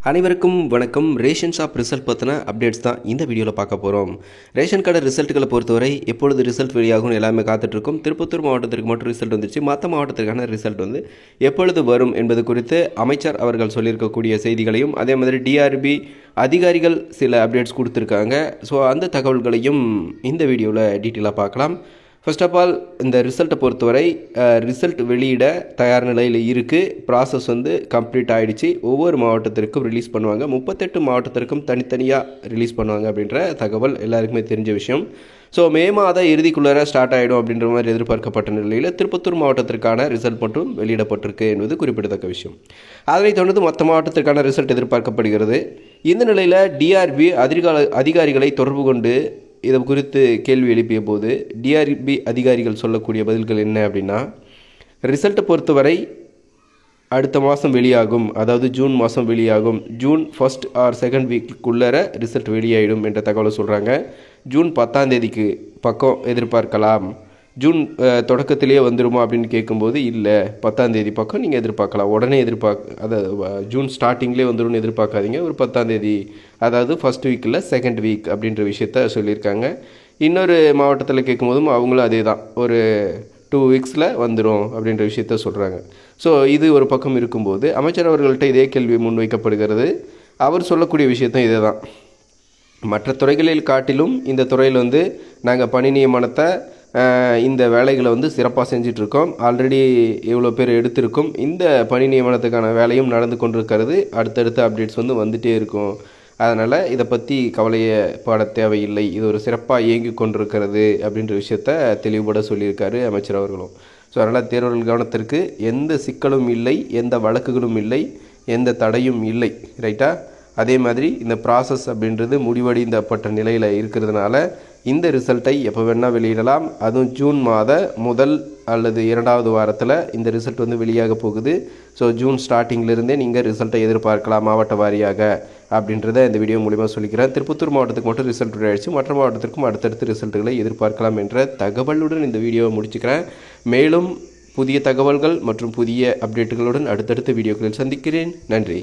அனைவருக்கும் வணக்கம். Ration shop result பற்றின அப்டேட்ஸ் தான் இந்த வீடியோவில் பார்க்க போகிறோம். ரேஷன் கடை ரிசல்ட்டுகளை பொறுத்தவரை எப்பொழுது ரிசல்ட் வெளியாகும் எல்லாமே காத்துட்ருக்கும். திருப்பத்தூர் மாவட்டத்திற்கு மட்டும் ரிசல்ட் வந்துச்சு. மற்ற மாவட்டத்திற்கான ரிசல்ட் எப்பொழுது வரும் என்பது குறித்து அமைச்சர் அவர்கள் சொல்லியிருக்கக்கூடிய செய்திகளையும், அதே மாதிரி டிஆர்பி அதிகாரிகள் சில அப்டேட்ஸ் கொடுத்துருக்காங்க. ஸோ அந்த தகவல்களையும் இந்த வீடியோவில் டீட்டெயிலாக பார்க்கலாம். ஃபர்ஸ்ட் ஆஃப் ஆல் இந்த ரிசல்ட்டை பொறுத்தவரை ரிசல்ட் வெளியிட தயார் நிலையில் இருக்குது. ப்ராசஸ் கம்ப்ளீட் ஆகிடுச்சு. ஒவ்வொரு மாவட்டத்திற்கும் ரிலீஸ் பண்ணுவாங்க. 38 மாவட்டத்திற்கும் தனித்தனியாக ரிலீஸ் பண்ணுவாங்க அப்படின்ற தகவல் எல்லாருக்குமே தெரிஞ்ச விஷயம். ஸோ மே மாத இறுதிக்குள்ளார ஸ்டார்ட் ஆகிடும் அப்படின்ற மாதிரி எதிர்பார்க்கப்பட்ட நிலையில் திருப்பத்தூர் மாவட்டத்திற்கான ரிசல்ட் மட்டும் வெளியிடப்பட்டிருக்கு என்பது குறிப்பிடத்தக்க விஷயம். அதனைத் தொடர்ந்து மற்ற மாவட்டத்திற்கான ரிசல்ட் எதிர்பார்க்கப்படுகிறது. இந்த நிலையில் டிஆர்பி அதிகாரிகளை தொடர்பு கொண்டு இதை குறித்து கேள்வி எழுப்பிய போது டிஆர்பி அதிகாரிகள் சொல்லக்கூடிய பதில்கள் என்ன அப்படின்னா, ரிசல்ட்டை பொறுத்தவரை அடுத்த மாதம் வெளியாகும், அதாவது ஜூன் மாதம் வெளியாகும். ஜூன் 1 ஆர் 2 வீக்குள்ளே ரிசல்ட் வெளியாகிடும் என்ற தகவலை சொல்கிறாங்க. ஜூன் 10 பக்கம் எதிர்பார்க்கலாம். ஜூன் தொடக்கத்திலேயே வந்துடுமா அப்படின்னு கேட்கும்போது, இல்லை 10 பக்கம் நீங்கள் எதிர்பார்க்கலாம். உடனே அதாவது ஜூன் ஸ்டார்டிங்லேயே வந்துடும்னு எதிர்பார்க்காதீங்க. ஒரு 10 அதாவது ஃபஸ்ட் வீக்கில் 2nd வீக் அப்படின்ற விஷயத்த சொல்லியிருக்காங்க. இன்னொரு மாவட்டத்தில் கேட்கும்போதும் அவங்களும் அதே தான், ஒரு 2 வீக்ஸில் வந்துடும் அப்படின்ற விஷயத்த சொல்கிறாங்க. ஸோ இது ஒரு பக்கம் இருக்கும்போது அமைச்சர் அவர்கள்ட்ட இதே கேள்வி முன்வைக்கப்படுகிறது. அவர் சொல்லக்கூடிய விஷயத்தும் இதே தான். மற்ற துறைகளில் காட்டிலும் இந்த துறையில் நாங்கள் பணி நியமனத்தை இந்த வேலைகளை சிறப்பாக செஞ்சிட்ருக்கோம். ஆல்ரெடி எவ்வளோ பேர் எடுத்திருக்கோம். இந்த பணி நியமனத்துக்கான வேலையும் நடந்து கொண்டிருக்கிறது. அடுத்தடுத்த அப்டேட்ஸ் வந்துகிட்டே இருக்கும். அதனால் இதை பற்றி கவலையை பட தேவையில்லை. இது ஒரு சிறப்பாக இயங்கி கொண்டிருக்கிறது அப்படின்ற விஷயத்த தெளிவுபட சொல்லியிருக்காரு அமைச்சர் அவர்களும். ஸோ அதனால் தேர்வர்கள் கவனத்திற்கு எந்த சிக்கலும் இல்லை, எந்த வழக்குகளும் இல்லை, எந்த தடையும் இல்லை. ரைட்டா? அதே மாதிரி இந்த ப்ராசஸ் அப்படின்றது முடிவடைந்தப்பட்ட நிலையில் இருக்கிறதுனால இந்த ரிசல்ட்டை எப்போ வேணால் வெளியிடலாம். அதுவும் ஜூன் மாத முதல் அல்லது 2வது வாரத்தில் இந்த ரிசல்ட் வெளியாக போகுது. ஸோ ஜூன் ஸ்டார்டிங்கிலிருந்தே நீங்கள் ரிசல்ட்டை எதிர்பார்க்கலாம் மாவட்ட வாரியாக அப்படின்றத இந்த வீடியோ மூலிமா சொல்லிக்கிறேன். திருப்பத்தூர் மாவட்டத்துக்கு மட்டும் ரிசல்ட் வெளியாகிடுச்சு. மற்ற மாவட்டத்திற்கும் அடுத்தடுத்து ரிசல்ட்டுகளை எதிர்பார்க்கலாம் என்ற தகவலுடன் இந்த வீடியோவை முடிச்சுக்கிறேன். மேலும் புதிய தகவல்கள் மற்றும் புதிய அப்டேட்டுகளுடன் அடுத்தடுத்த வீடியோக்களில் சந்திக்கிறேன். நன்றி.